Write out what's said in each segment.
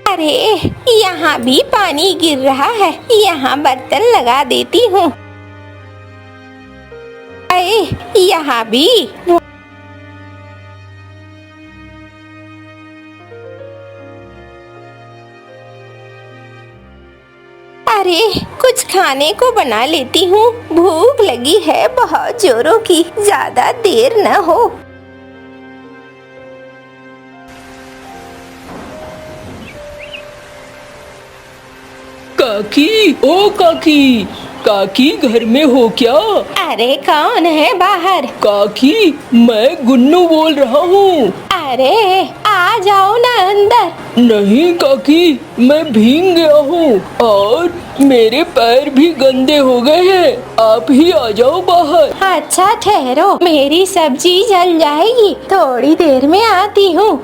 अरे यहाँ भी पानी गिर रहा है, यहाँ बर्तन लगा देती हूँ। अरे यहाँ भी। अरे कुछ खाने को बना लेती हूँ, भूख लगी है बहुत जोरों की, ज्यादा देर न हो। काकी, ओ काकी, काकी घर में हो क्या? अरे कौन है बाहर? काकी मैं गुन्नू बोल रहा हूँ। अरे आ जाओ ना अंदर। नहीं काकी, मैं भीग गया हूँ और मेरे पैर भी गंदे हो गए हैं, आप ही आ जाओ बाहर। अच्छा ठहरो, मेरी सब्जी जल जाएगी, थोड़ी देर में आती हूँ।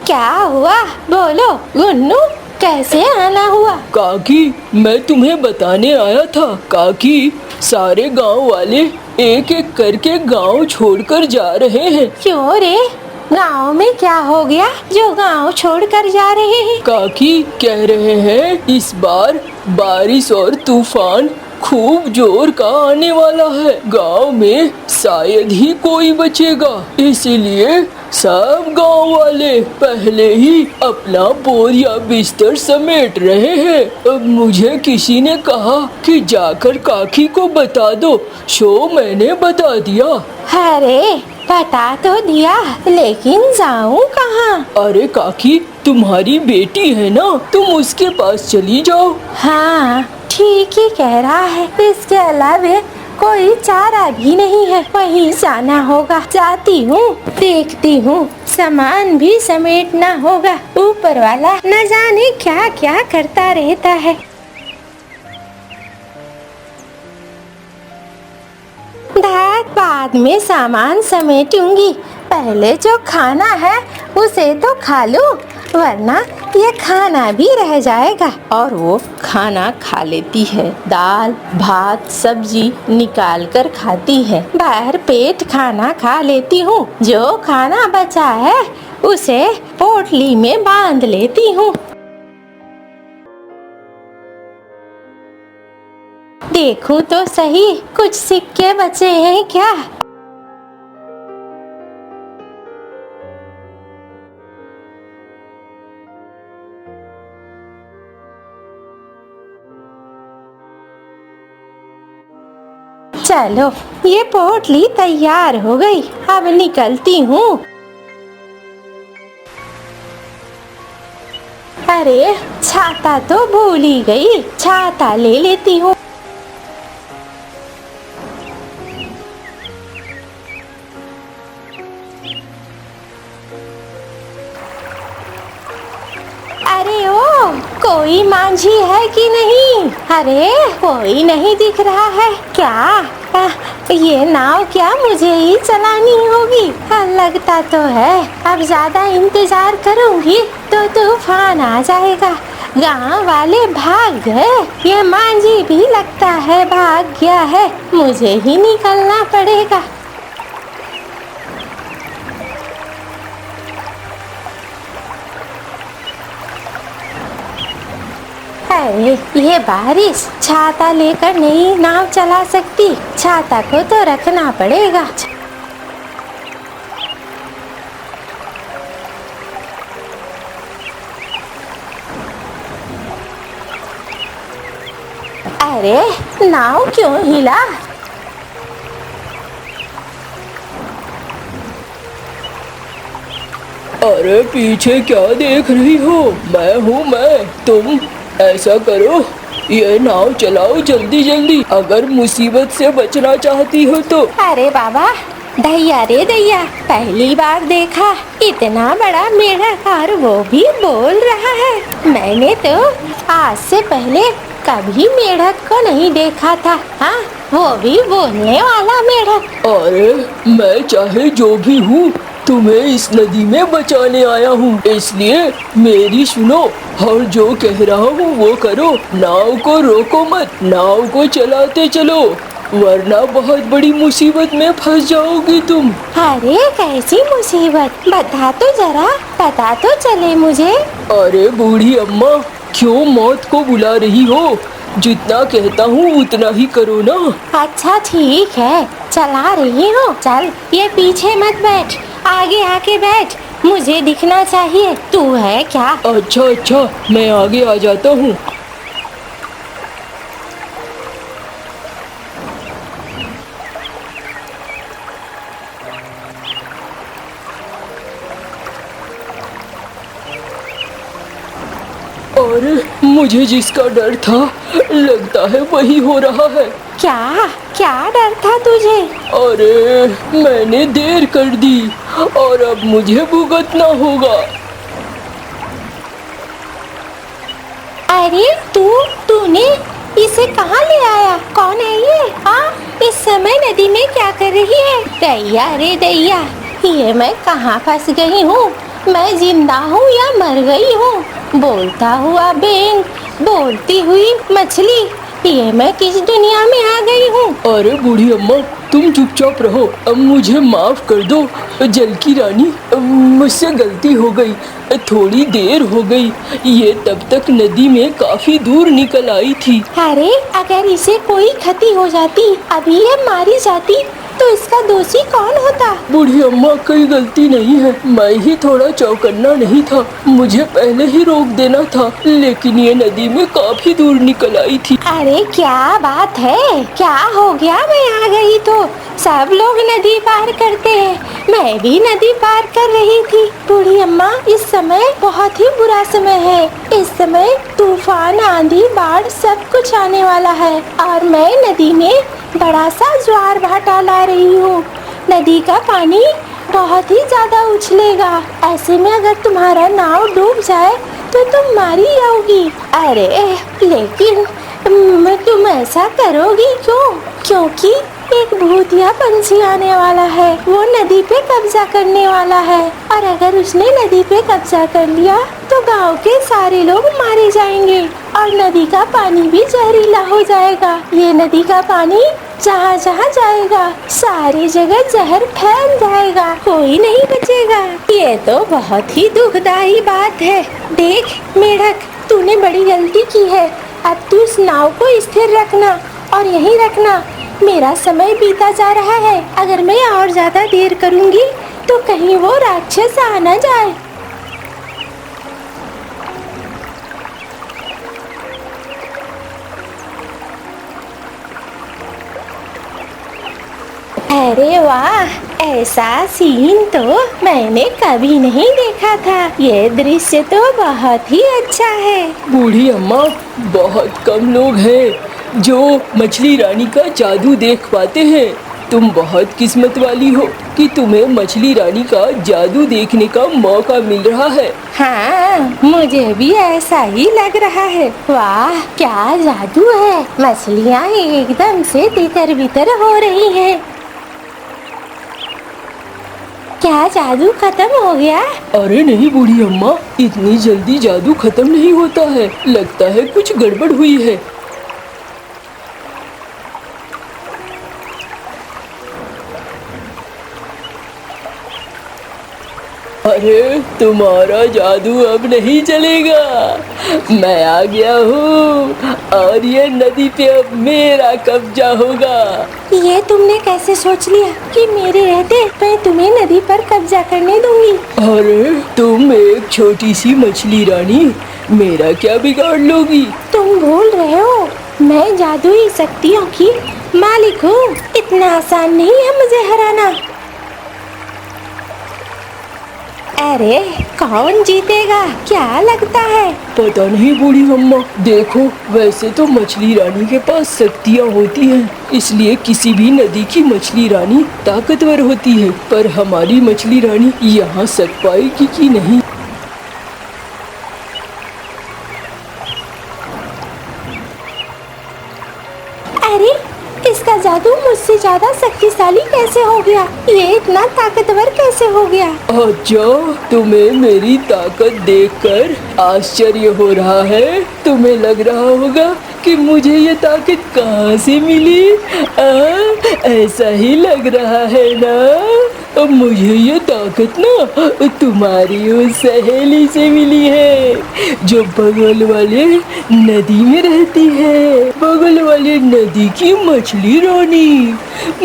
क्या हुआ बोलो गुन्नू, कैसे आना हुआ? काकी मैं तुम्हें बताने आया था। काकी सारे गांव वाले एक एक करके गांव छोड़कर जा रहे हैं। क्यों रे, गांव में क्या हो गया जो गांव छोड़कर जा रहे हैं? काकी कह रहे हैं इस बार बारिश और तूफान खूब जोर का आने वाला है, गांव में शायद ही कोई बचेगा, इसीलिए सब गांव वाले पहले ही अपना बोरिया बिस्तर समेट रहे हैं। अब मुझे किसी ने कहा कि जाकर काकी को बता दो, सो मैंने बता दिया। अरे बता तो दिया, लेकिन जाऊं कहाँ? अरे काकी तुम्हारी बेटी है ना, तुम उसके पास चली जाओ। हाँ ठीक ही कह रहा है, इसके अलावा कोई चारा भी नहीं है, वहीं जाना होगा। जाती हूँ, देखती हूँ, सामान भी समेटना होगा, ऊपर वाला न जाने क्या क्या करता रहता है। बाद में सामान समेटूंगी, पहले जो खाना है उसे तो खा लूं, वरना ये खाना भी रह जाएगा। और वो खाना खा लेती है, दाल भात सब्जी निकाल कर खाती है, बाहर पेट खाना खा लेती हूँ, जो खाना बचा है उसे पोटली में बांध लेती हूँ। देखूं तो सही, कुछ सिक्के बचे हैं क्या? चलो ये पोटली तैयार हो गई, अब निकलती हूँ। अरे छाता तो भूल ही गई, छाता ले लेती हूँ। अरे ओ, कोई मांझी है कि नहीं? अरे कोई नहीं दिख रहा है क्या? ये नाव क्या मुझे ही चलानी होगी? लगता तो है अब ज्यादा इंतजार करूंगी तो तूफान आ जाएगा, गांव वाले भाग गए, ये मांझी भी लगता है भाग गया है, मुझे ही निकलना पड़ेगा। ये बारिश, छाता लेकर नहीं नाव चला सकती, छाता को तो रखना पड़ेगा। अरे नाव क्यों हिला? अरे पीछे क्या देख रही हो? मैं हूँ मैं, तुम ऐसा करो, ये नाव चलाओ जल्दी जल्दी, अगर मुसीबत से बचना चाहती हो तो। अरे बाबा, दैया रे दैया, पहली बार देखा इतना बड़ा मेढक और वो भी बोल रहा है। मैंने तो आज से पहले कभी मेढक को नहीं देखा था। हाँ, वो भी बोलने वाला मेढक। अरे मैं चाहे जो भी हूँ, तुम्हें इस नदी में बचाने आया हूँ, इसलिए मेरी सुनो और जो कह रहा हूँ वो करो। नाव को रोको मत, नाव को चलाते चलो। वरना बहुत बड़ी मुसीबत में फंस जाओगी तुम। अरे कैसी मुसीबत, बता तो जरा, पता तो चले मुझे। अरे बूढ़ी अम्मा, क्यों मौत को बुला रही हो? जितना कहता हूँ उतना ही करो ना। अच्छा ठीक है, चला रही हूँ। चल ये पीछे मत बैठ, आगे आके बैठ, मुझे दिखना चाहिए तू है क्या। अच्छा अच्छा, मैं आगे आ जाता हूँ। और मुझे जिसका डर था, लगता है वही हो रहा है। क्या क्या डर था तुझे? अरे मैंने देर कर दी और अब मुझे भुगतना होगा। अरे तूने इसे कहाँ ले आया? कौन है ये? हाँ, इस समय नदी में क्या कर रही है? दैया रे दैया, ये मैं कहाँ फंस गई हूँ? मैं जिंदा हूँ या मर गई हूँ? बोलता हुआ बेंग, बोलती हुई मछली, ये मैं किस दुनिया में आ गई हूँ? अरे बूढ़ी अम्मा, तुम चुपचाप रहो। अब मुझे माफ कर दो जल की रानी, मुझसे गलती हो गई, थोड़ी देर हो गई। ये तब तक नदी में काफी दूर निकल आई थी। अरे अगर इसे कोई क्षति हो जाती, अभी ये मारी जाती, तो इसका दोषी कौन होता? बूढ़ी अम्मा, कोई गलती नहीं है, मैं ही थोड़ा चौकन्ना नहीं था, मुझे पहले ही रोक देना था, लेकिन ये नदी में काफी दूर निकल आई थी। अरे क्या बात है, क्या हो गया? मैं आ गई तो सब लोग नदी पार करते हैं, मैं भी नदी पार कर रही थी। बूढ़ी अम्मा, इस समय बहुत ही बुरा समय है। इस समय तूफान, आंधी, बाढ़ सब कुछ आने वाला है और मैं नदी में बड़ा सा ज्वार भाटा ला रही हूँ। नदी का पानी बहुत ही ज्यादा उछलेगा। ऐसे में अगर तुम्हारा नाव डूब जाए तो तुम मारी जाओगी। अरे लेकिन तुम ऐसा करोगी क्यों? क्योंकि एक भूतिया पंछी आने वाला है, वो नदी पे कब्जा करने वाला है और अगर उसने नदी पे कब्जा कर लिया तो गांव के सारे लोग मारे जाएंगे और नदी का पानी भी जहरीला हो जाएगा। ये नदी का पानी जहाँ जहाँ जाएगा सारी जगह जहर फैल जाएगा, कोई नहीं बचेगा। ये तो बहुत ही दुखदाई बात है। देख मेढक, तूने बड़ी गलती की है। अब तू इस नाव को स्थिर रखना और यहीं रखना। मेरा समय बीता जा रहा है, अगर मैं और ज्यादा देर करूंगी तो कहीं वो राक्षस आ न जाए। अरे वाह, ऐसा सीन तो मैंने कभी नहीं देखा था। ये दृश्य तो बहुत ही अच्छा है। बूढ़ी अम्मा, बहुत कम लोग हैं जो मछली रानी का जादू देख पाते हैं। तुम बहुत किस्मत वाली हो कि तुम्हें मछली रानी का जादू देखने का मौका मिल रहा है। हाँ, मुझे भी ऐसा ही लग रहा है। वाह, क्या जादू है! मछलियाँ एकदम से तितर बितर हो रही हैं। क्या जादू खत्म हो गया? अरे नहीं बूढ़ी अम्मा, इतनी जल्दी जादू खत्म नहीं होता है, लगता है कुछ गड़बड़ हुई है। अरे तुम्हारा जादू अब नहीं चलेगा, मैं आ गया हूँ और ये नदी पे अब मेरा कब्जा होगा। ये तुमने कैसे सोच लिया कि मेरे रहते मैं तुम्हें नदी पर कब्जा करने दूंगी? अरे तुम एक छोटी सी मछली रानी, मेरा क्या बिगाड़ लोगी? तुम भूल रहे हो, मैं जादुई शक्तियों की मालिक हूँ। इतना आसान नहीं है मुझे हराना। अरे कौन जीतेगा, क्या लगता है? पता नहीं बूढ़ी अम्मा, देखो वैसे तो मछली रानी के पास शक्तियाँ होती हैं, इसलिए किसी भी नदी की मछली रानी ताकतवर होती है, पर हमारी मछली रानी यहाँ सक पाएगी कि नहीं? अरे इसका जादू मुझसे ज्यादा शक्तिशाली कैसे हो गया? ये इतना ताकतवर कैसे हो गया? अच्छा, तुम्हें मेरी ताकत देखकर आश्चर्य हो रहा है। तुम्हें लग रहा होगा कि मुझे ये ताकत कहाँ से मिली? ऐसा ही लग रहा है ना? अब मुझे ये ताकत ना तुम्हारी उस सहेली से मिली है जो बगल वाले नदी में रहती है। बगल वाले नदी की मछली रानी।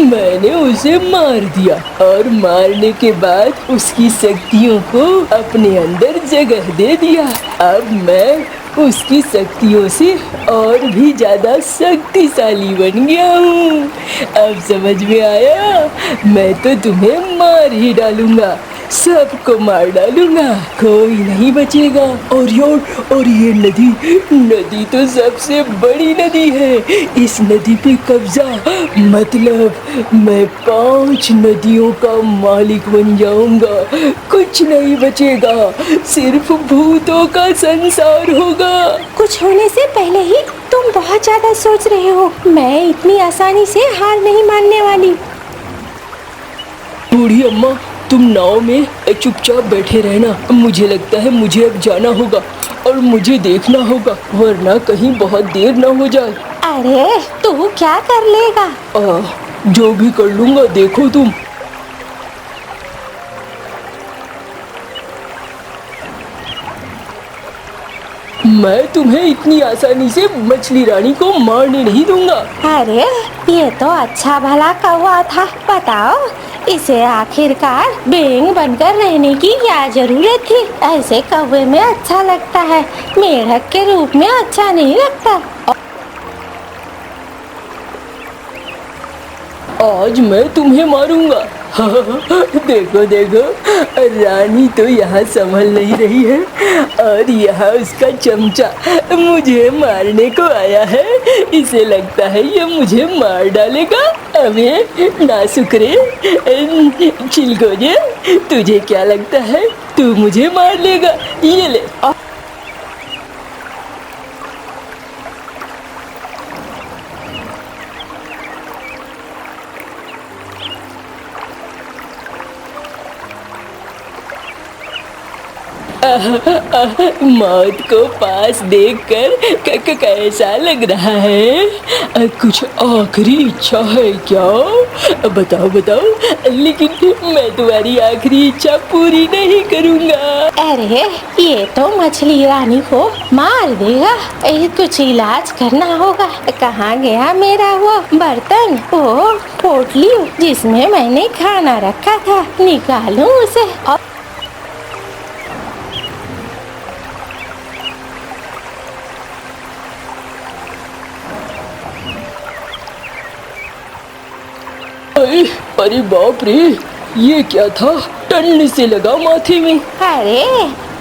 मैंने उसे मार दिया और मारने के बाद उसकी शक्तियों को अपने अंदर जगह दे दिया। अब मैं उसकी शक्तियों से और भी ज्यादा शक्तिशाली बन गया हूँ। अब समझ में आया? मैं तो तुम्हें मार ही डालूंगा, सबको मार डालूंगा, कोई नहीं बचेगा। और ये नदी तो सबसे बड़ी नदी है। इस नदी पे कब्जा, मतलब मैं 5 नदियों का मालिक बन जाऊंगा। कुछ नहीं बचेगा, सिर्फ भूतों का संसार होगा। कुछ होने से पहले ही तुम बहुत ज्यादा सोच रहे हो। मैं इतनी आसानी से हार नहीं मानने वाली। बूढ़ी अम्मा, तुम नाव में चुपचाप बैठे रहना। मुझे लगता है मुझे अब जाना होगा और मुझे देखना होगा, वरना कहीं बहुत देर ना हो जाए। अरे तू क्या कर लेगा? जो भी कर लूंगा, देखो तुम। मैं तुम्हें इतनी आसानी से मछली रानी को मारने नहीं दूंगा। अरे ये तो अच्छा भला कौवा था। बताओ, इसे आखिरकार बेंग बनकर रहने की क्या जरूरत थी? ऐसे कौवे में अच्छा लगता है, मेढक के रूप में अच्छा नहीं लगता। आज मैं तुम्हें मारूंगा। देखो देखो, रानी तो यहाँ संभल नहीं रही है और यहाँ उसका चमचा मुझे मारने को आया है। इसे लगता है ये मुझे मार डालेगा। अबे नासुकरे चिलगोजे, तुझे क्या लगता है तू मुझे मार लेगा? ये ले। मौत को पास देखकर कैसा लग रहा है? कुछ आखिरी इच्छा है क्या? बताओ बताओ, लेकिन मैं तुम्हारी आखिरी इच्छा पूरी नहीं करूँगा। अरे ये तो मछली रानी को मार देगा। कुछ इलाज करना होगा। कहाँ गया मेरा वो बर्तन, वो पोटली जिसमें मैंने खाना रखा था? निकालूं उसे। अरे बाप रे, ये क्या था? टन्नी से लगा माथे में। अरे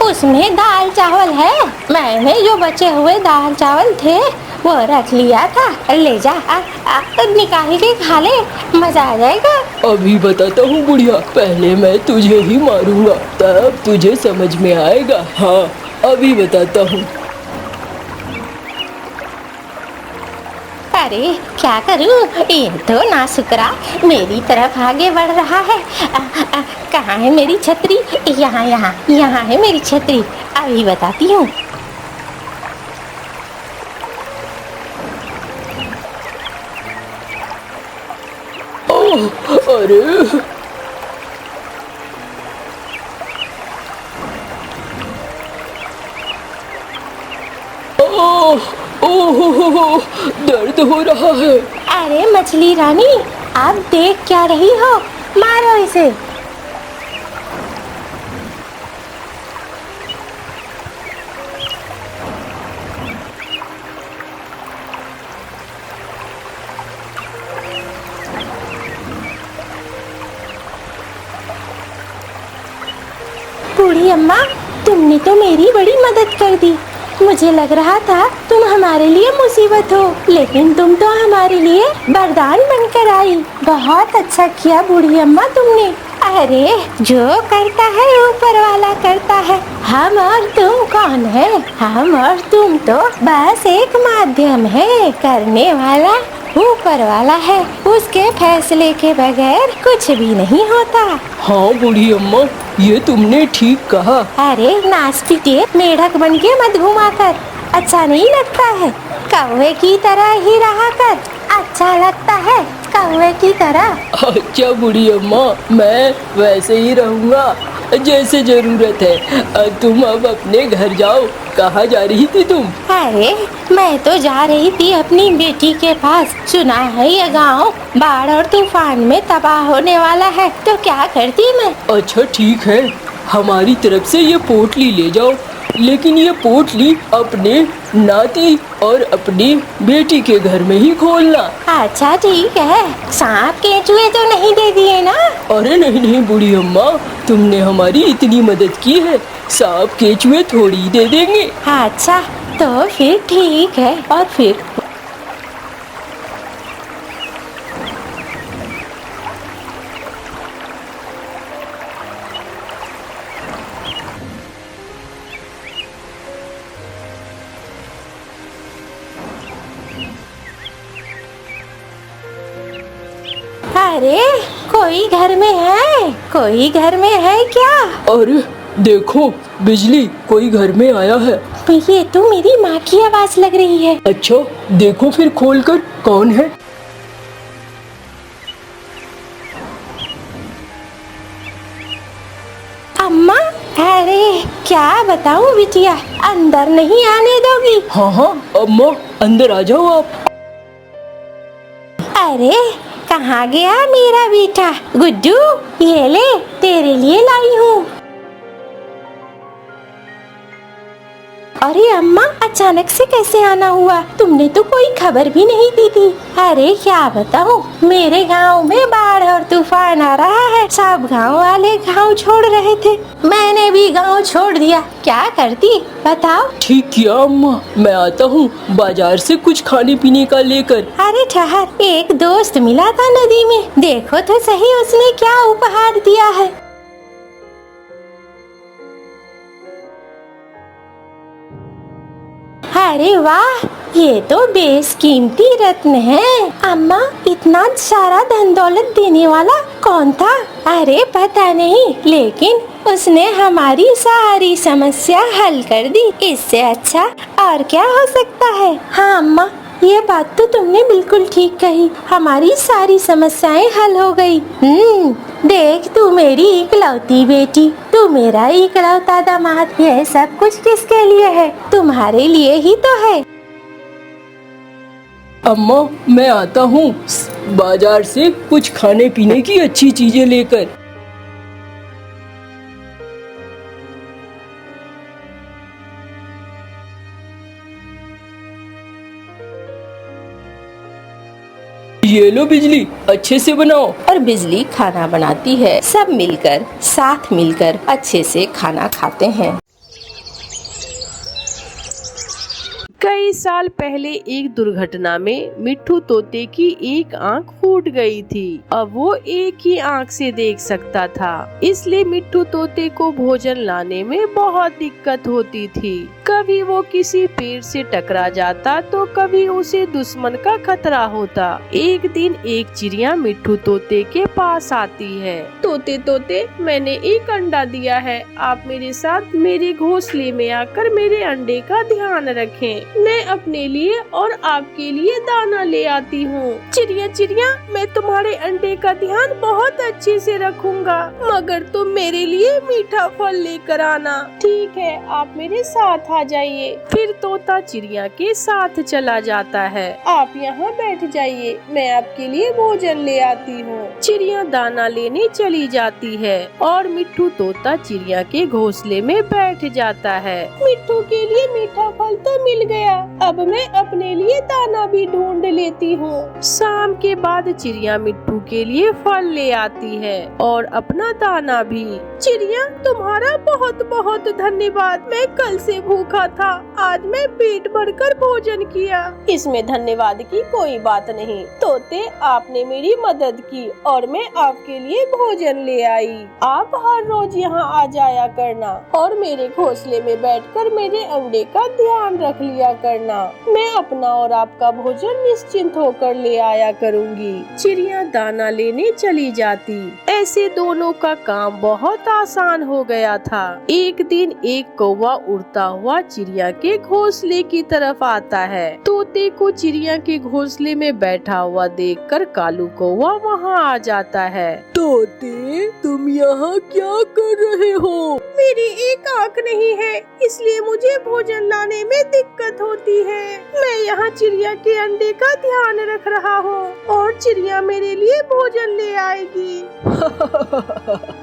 उसमें दाल चावल है। मैंने जो बचे हुए दाल चावल थे वो रख लिया था। ले जा, निकाल के खा ले, मजा आ जाएगा। अभी बताता हूँ बुढ़िया, पहले मैं तुझे ही मारूंगा, तब तुझे समझ में आएगा। हाँ, अभी बताता हूँ। अरे क्या करूं? ये तो नासुकरा मेरी तरफ आगे बढ़ रहा है। कहाँ है मेरी छतरी? यहाँ यहाँ यहाँ है मेरी छतरी। अभी बताती हूँ। अरे ओह, दर्द हो रहा है। अरे मछली रानी, आप देख क्या रही हो? मारो इसे। बूढ़ी अम्मा, तुमने तो मेरी बड़ी मदद कर दी। मुझे लग रहा था तुम हमारे लिए मुसीबत हो, लेकिन तुम तो हमारे लिए वरदान बनकर आई। बहुत अच्छा किया बूढ़ी अम्मा तुमने। अरे जो करता है ऊपर वाला करता है। हम और तुम कौन है? हम और तुम तो बस एक माध्यम है, करने वाला ऊपर वाला है, उसके फैसले के बगैर कुछ भी नहीं होता। हाँ बूढ़ी अम्मा, ये तुमने ठीक कहा। अरे नासपीटे, मेढक बन के मत घुमा कर, अच्छा नहीं लगता है। कौवे की तरह ही रहा कर, अच्छा लगता है कौवे की तरह। अच्छा बूढ़ी अम्मा, मैं वैसे ही रहूँगा जैसे जरूरत है। तुम अब अपने घर जाओ। कहाँ जा रही थी तुम? अरे मैं तो जा रही थी अपनी बेटी के पास। सुना है ये गांव बाढ़ और तूफान में तबाह होने वाला है, तो क्या करती मैं। अच्छा ठीक है, हमारी तरफ से ये पोटली ले जाओ, लेकिन ये पोटली अपने नाती और अपनी बेटी के घर में ही खोलना। अच्छा ठीक है, सांप केंचुए तो नहीं दे दिए ना? अरे नहीं नहीं बूढ़ी अम्मा, तुमने हमारी इतनी मदद की है, सांप केंचुए थोड़ी दे देंगे। अच्छा तो फिर ठीक है। और फिर अरे कोई घर में है? कोई घर में है क्या? अरे देखो बिजली, कोई घर में आया है। ये तो मेरी माँ की आवाज लग रही है। अच्छा देखो फिर खोलकर कौन है। अम्मा, अरे क्या बताऊं बिटिया, अंदर नहीं आने दोगी? हाँ हाँ अम्मा, अंदर आ जाओ आप। अरे कहाँ गया मेरा बेटा? गुड्डू, ये ले, तेरे लिए लाई हूँ। अरे अम्मा, अचानक से कैसे आना हुआ? तुमने तो कोई खबर भी नहीं दी थी। अरे क्या बताऊं, मेरे गांव में बाढ़ और तूफान आ रहा है। सब गांव वाले गांव छोड़ रहे थे, मैंने भी गांव छोड़ दिया। क्या करती बताओ? ठीक किया अम्मा, मैं आता हूँ बाजार से कुछ खाने पीने का लेकर। अरे ठहर, एक दोस्त मिला था नदी में, देखो तो सही उसने क्या उपहार दिया है। अरे वाह, ये तो बेशकीमती रत्न है। अम्मा, इतना सारा धन दौलत देने वाला कौन था? अरे पता नहीं, लेकिन उसने हमारी सारी समस्या हल कर दी। इससे अच्छा और क्या हो सकता है। हाँ अम्मा, ये बात तो तुमने बिल्कुल ठीक कही, हमारी सारी समस्याएं हल हो गई। देख, तू मेरी इकलौती बेटी, तू मेरा इकलौता दामाद, ये सब कुछ किसके लिए है? तुम्हारे लिए ही तो है। अम्मा मैं आता हूँ बाजार से कुछ खाने पीने की अच्छी चीजें लेकर। ये लो बिजली, अच्छे से बनाओ। और बिजली खाना बनाती है। सब मिलकर, साथ मिलकर अच्छे से खाना खाते हैं। कई साल पहले एक दुर्घटना में मिट्ठू तोते की एक आंख फूट गई थी। अब वो एक ही आंख से देख सकता था, इसलिए मिट्ठू तोते को भोजन लाने में बहुत दिक्कत होती थी। कभी वो किसी पेड़ से टकरा जाता तो कभी उसे दुश्मन का खतरा होता। एक दिन एक चिड़िया मिट्ठू तोते के पास आती है। तोते तोते, मैंने एक अंडा दिया है, आप मेरे साथ मेरे घोंसले में आकर मेरे अंडे का ध्यान रखें। मैं अपने लिए और आपके लिए दाना ले आती हूँ। चिड़िया चिड़िया, मैं तुम्हारे अंडे का ध्यान बहुत अच्छे से रखूंगा, मगर तुम मेरे लिए मीठा फल लेकर आना। ठीक है, आप मेरे साथ आ जाइए। फिर तोता चिड़िया के साथ चला जाता है। आप यहाँ बैठ जाइए, मैं आपके लिए भोजन ले आती हूँ। चिड़िया दाना लेने चली जाती है और मिट्ठू तोता चिड़िया के घोंसले में बैठ जाता है। मिट्ठू के लिए मीठा फल तो मिल गया, अब मैं अपने लिए दाना भी ढूंढ लेती हूँ। शाम के बाद चिड़िया मिट्ठू के लिए फल ले आती है और अपना दाना भी। चिड़िया, तुम्हारा बहुत बहुत धन्यवाद, मैं कल से भूखा था, आज मैं पेट भरकर भोजन किया। इसमें धन्यवाद की कोई बात नहीं तोते, आपने मेरी मदद की और मैं आपके लिए भोजन ले आई। आप हर रोज यहाँ आ जाया करना और मेरे घोंसले में बैठकर मेरे अंडे का ध्यान रख लिया करना। मैं अपना और आपका भोजन निश्चिंत होकर ले आया करूँगी। चिड़िया दाना लेने चली जाती। ऐसे दोनों का काम बहुत आसान हो गया था। एक दिन एक कौवा उड़ता हुआ चिड़िया के घोंसले की तरफ आता है। तोते को चिड़िया के घोंसले में बैठा हुआ देखकर कालू कौवा वहाँ आ जाता है। तोते, तुम यहाँ क्या कर रहे हो? मेरी एक आँख नहीं है, इसलिए मुझे भोजन लाने में दिक्कत होती है। मैं यहाँ चिड़िया के अंडे का ध्यान रख रहा हूँ और चिड़िया मेरे लिए भोजन ले आएगी।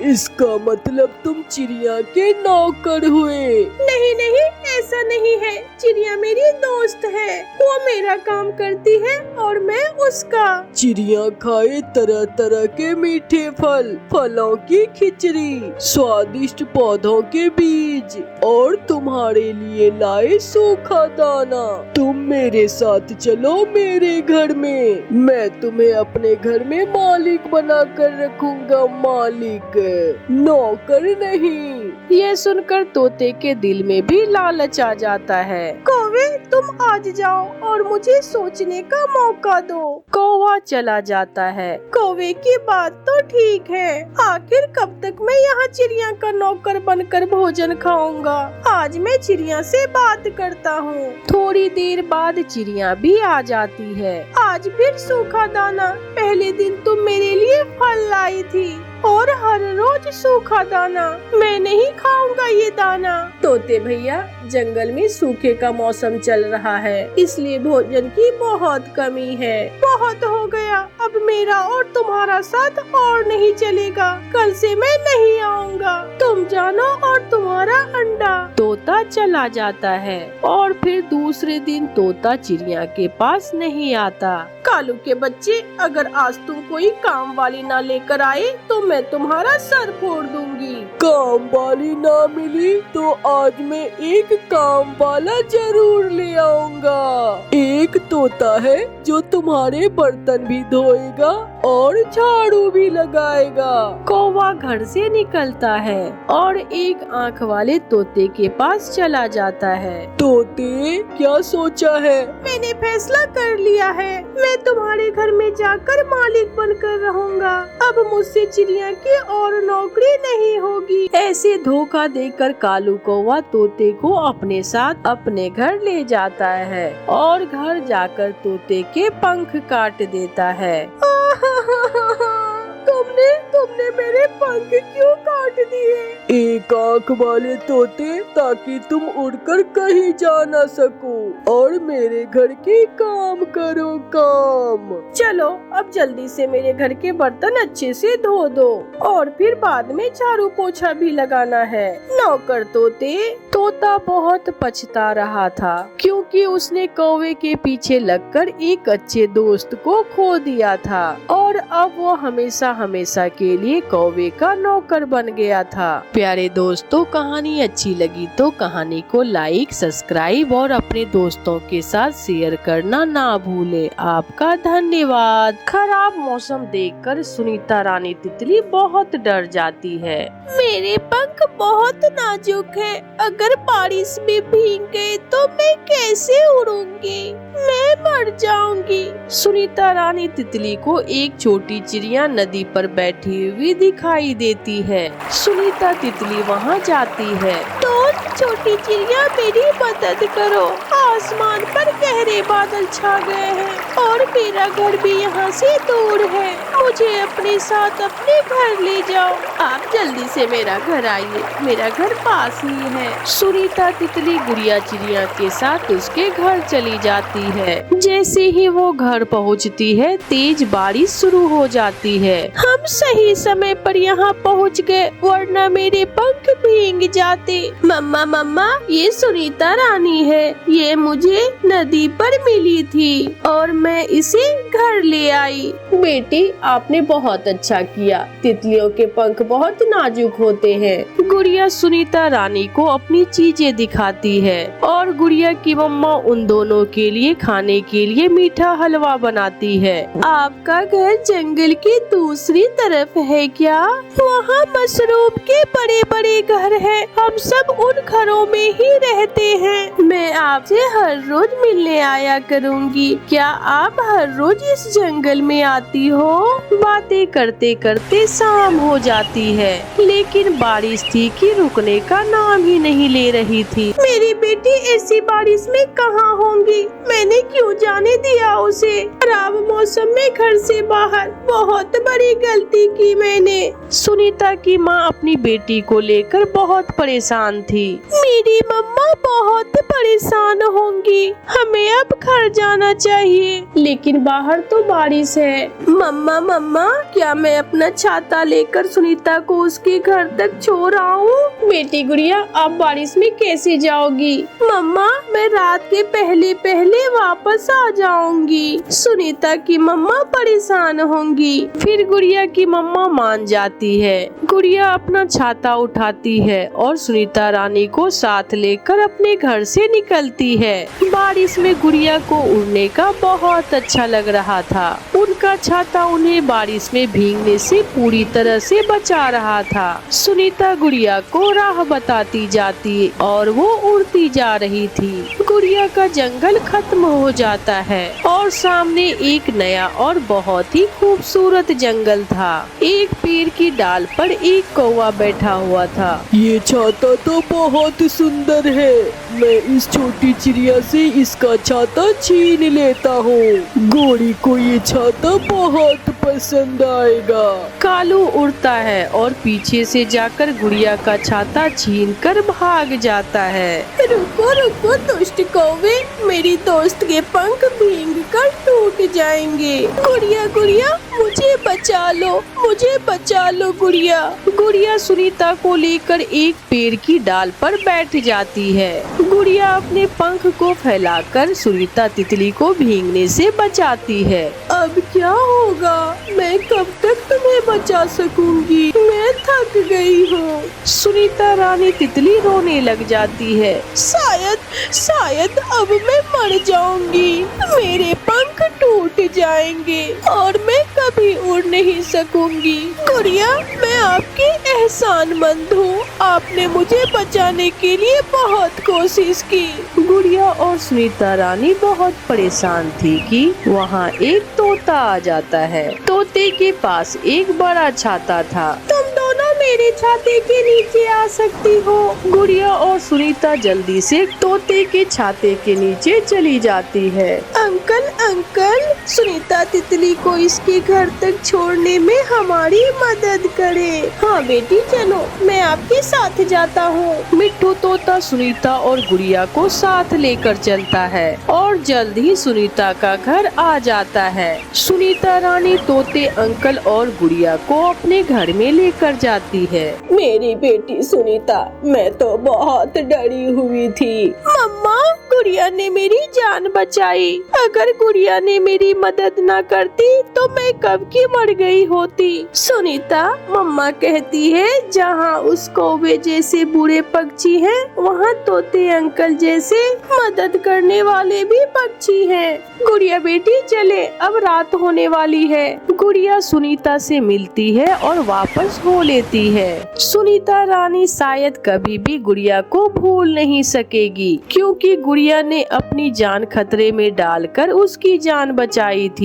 इसका मतलब तुम चिड़िया के नौकर हुए? नहीं नहीं, ऐसा नहीं है। चिड़िया मेरी दोस्त है। वो मेरा काम करती है और मैं उसका। चिड़िया खाए तरह तरह के मीठे फल, फलों की खिचड़ी, स्वादिष्ट पौधों के बीज और तुम्हारे लिए लाए सूखा दाना। तुम मेरे साथ चलो मेरे घर में। मैं तुम्हें अपने घर में मालिक बना कर रखूंगा। मालिक, नौकर नहीं। यह सुनकर तोते के दिल में भी लालच आ जाता है। कौवे, तुम आज जाओ और मुझे सोचने का मौका दो। कौवा चला जाता है। कौवे की बात तो ठीक है, आखिर कब तक मैं यहाँ चिड़िया का नौकर बनकर भोजन खाऊंगा। आज मैं चिड़िया से बात करता हूँ। थोड़ी देर बाद चिड़िया भी आ जाती है। आज फिर सूखा दाना। पहले दिन तुम मेरे लिए फल लाई थी और हर रोज सूखा दाना। मैं नहीं खाऊंगा ये दाना। तोते भैया, जंगल में सूखे का मौसम चल रहा है, इसलिए भोजन की बहुत कमी है। बहुत हो गया, अब मेरा और तुम्हारा साथ और नहीं चलेगा। कल से मैं नहीं आऊंगा। तुम जानो और तुम्हारा अंडा। तोता चला जाता है और फिर दूसरे दिन तोता चिड़िया के पास नहीं आता। कालू के बच्चे, अगर आज तुम कोई काम वाली ना लेकर आए तो मैं तुम्हारा सर फोड़ दूंगी। काम वाली ना मिली तो आज मैं एक काम वाला जरूर ले आऊंगा। एक तोता है जो तुम्हारे बर्तन भी धोएगा और झाड़ू भी लगाएगा। कौवा घर से निकलता है और एक आँख वाले तोते के पास चला जाता है। तोते, क्या सोचा है? मैंने फैसला कर लिया है। मैं तुम्हारे घर में जाकर मालिक बनकर रहूंगा। अब मुझसे चिड़िया की और नौकरी नहीं होगी। ऐसे धोखा देकर कालू कौवा तोते को अपने साथ अपने घर ले जाता है और घर जाकर तोते के पंख काट देता है। तुमने मेरे पंख क्यों काट दिए? एक आँख वाले तोते, ताकि तुम उड़कर कहीं जा ना सको और मेरे घर के काम करो। काम। चलो, अब जल्दी से मेरे घर के बर्तन अच्छे से धो दो और फिर बाद में झाड़ू पोछा भी लगाना है। नौकर तोते। तोता बहुत पछता रहा था क्योंकि उसने कौवे के पीछे लगकर एक अच्छे दोस्त को खो दिया था और अब वो हमेशा हमेशा के लिए कौवे का नौकर बन गया था। प्यारे दोस्तों, कहानी अच्छी लगी तो कहानी को लाइक, सब्सक्राइब और अपने दोस्तों के साथ शेयर करना ना भूले। आपका धन्यवाद। खराब मौसम देखकर सुनीता रानी तितली बहुत डर जाती है। मेरे पंख बहुत नाजुक हैं। अगर बारिश में भीग गए तो मैं कैसे उड़ूंगी? मैं मर जाऊंगी। सुनीता रानी तितली को एक छोटी चिड़िया नदी पर बैठी हुई दिखाई देती है। सुनीता तितली वहाँ जाती है। तो छोटी चिड़िया, मेरी मदद करो। आसमान पर गहरे बादल छा गए हैं और मेरा घर भी यहाँ से दूर है। मुझे अपने साथ अपने घर ले जाओ। आप जल्दी से मेरा घर आइए, मेरा घर पास ही है। सुनीता तितली गुड़िया चिड़िया के साथ उसके घर चली जाती है। जैसे ही वो घर पहुँचती है, तेज बारिश शुरू हो जाती है। हम सही समय पर यहाँ पहुँच गए, वरना मेरे पंख भीग जाते। मम्मा मम्मा, ये सुनीता रानी है। ये मुझे नदी पर मिली थी और मैं मैं इसे घर ले आई। बेटी, आपने बहुत अच्छा किया। तितलियों के पंख बहुत नाजुक होते हैं। गुड़िया सुनीता रानी को अपनी चीजें दिखाती है और गुड़िया की मम्मा उन दोनों के लिए खाने के लिए मीठा हलवा बनाती है। आपका घर जंगल की दूसरी तरफ है क्या? वहाँ मशरूम के बड़े बड़े घर हैं। हम सब उन घरों में ही रहते हैं। मैं आपसे हर रोज मिलने आया करूँगी। क्या आप हर रोज इस जंगल में आती हो? बातें करते करते शाम हो जाती है, लेकिन बारिश थी कि रुकने का नाम ही नहीं ले रही थी। मेरी बेटी ऐसी बारिश में कहाँ होंगी? मैंने क्यों जाने दिया उसे? खराब मौसम में घर से बाहर। बहुत बड़ी गलती की मैंने। सुनीता की माँ अपनी बेटी को लेकर बहुत परेशान थी। मेरी मम्मा बहुत परेशान होंगी। हमें अब घर जाना चाहिए, लेकिन बाहर तो बारिश है। मम्मा मम्मा, क्या मैं अपना छाता लेकर सुनीता को उसके घर तक छोड़ आऊं? बेटी गुड़िया, आप बारिश में कैसे जाओगी? मम्मा, मैं रात के पहले पहले वापस आ जाऊंगी। सुनीता की मम्मा परेशान होंगी। फिर गुड़िया की मम्मा मान जाती है। गुड़िया अपना छाता उठाती है और सुनीता रानी को साथ लेकर अपने घर से निकलती है। बारिश में गुड़िया को उड़ने का बहुत अच्छा लग रहा था। उनका छाता उन्हें बारिश में भीगने से पूरी तरह से बचा रहा था। सुनीता गुड़िया को राह बताती जाती और वो उड़ती जा रही थी। गुड़िया का जंगल खत्म हो जाता है और सामने एक नया और बहुत ही खूबसूरत जंगल था। एक पेड़ की डाल पर एक कौवा बैठा हुआ था। ये छाता तो बहुत सुंदर है। मैं इस छोटी चिड़िया से इसका छाता छीन लेता हूँ। घोड़ी को ये छाता बहुत पसंद आएगा। कालू उड़ता है और पीछे से जाकर गुड़िया का छाता छीन कर भाग जाता है। रुको रुको दुष्ट कौवे, मेरी दोस्त के पंख भीग कर टूट जाएंगे। गुड़िया गुड़िया, मुझे बचा लो, मुझे बचा लो गुड़िया। गुड़िया सुनीता को लेकर एक पेड़ की डाल पर बैठ जाती है। गुड़िया अपने पंख को फैलाकर सुनीता तितली को भीगने से बचाती है। अब क्या होगा? मैं कब तक तुम्हें बचा सकूंगी? मैं थक गई हूँ। सुनीता रानी तितली रोने लग जाती है। शायद अब मैं मर जाऊंगी। मेरे पंख टूट जाएंगे और मैं कभी उड़ नहीं सकूंगी। गुड़िया, मैं आपकी एहसानमंद हूँ। आपने मुझे बचाने के लिए बहुत कोशिश की। गुड़िया और सुनीता रानी बहुत परेशान थी कि वहाँ एक तोता आ जाता है। तोते के पास एक बड़ा छाता था। तुम दोनों मेरे छाते के नीचे आ सकती हो। गुड़िया और सुनीता जल्दी से तोते के छाते के नीचे चली जाती है। अंकल अंकल, सुनीता तितली को इसके घर तक छोड़ने में हमारी मदद करें। हाँ बेटी, चलो मैं आपके साथ जाता हूँ। मिट्ठू तोता सुनीता और गुड़िया को साथ लेकर चलता है और जल्द ही सुनीता का घर आ जाता है। सुनीता रानी तोते अंकल और गुड़िया को अपने घर में लेकर जाती है। मेरी बेटी सुनीता, मैं तो बहुत डरी हुई थी। मम्मा, गुड़िया ने मेरी जान बचाई। अगर गुड़िया ने मेरी मदद न करती तो मैं कब की मर गई होती। सुनीता, मम्मा कहती है जहाँ उस कौवे जैसे बुरे पक्षी हैं, वहाँ तोते अंकल जैसे मदद करने वाले भी पक्षी हैं। गुड़िया बेटी, चले, अब रात होने वाली है। गुड़िया सुनीता से मिलती है और वापस हो लेती है। सुनीता रानी शायद कभी भी गुड़िया को भूल नहीं सकेगी, क्योंकि गुड़िया ने अपनी जान खतरे में डालकर उसकी जान बचाई थी।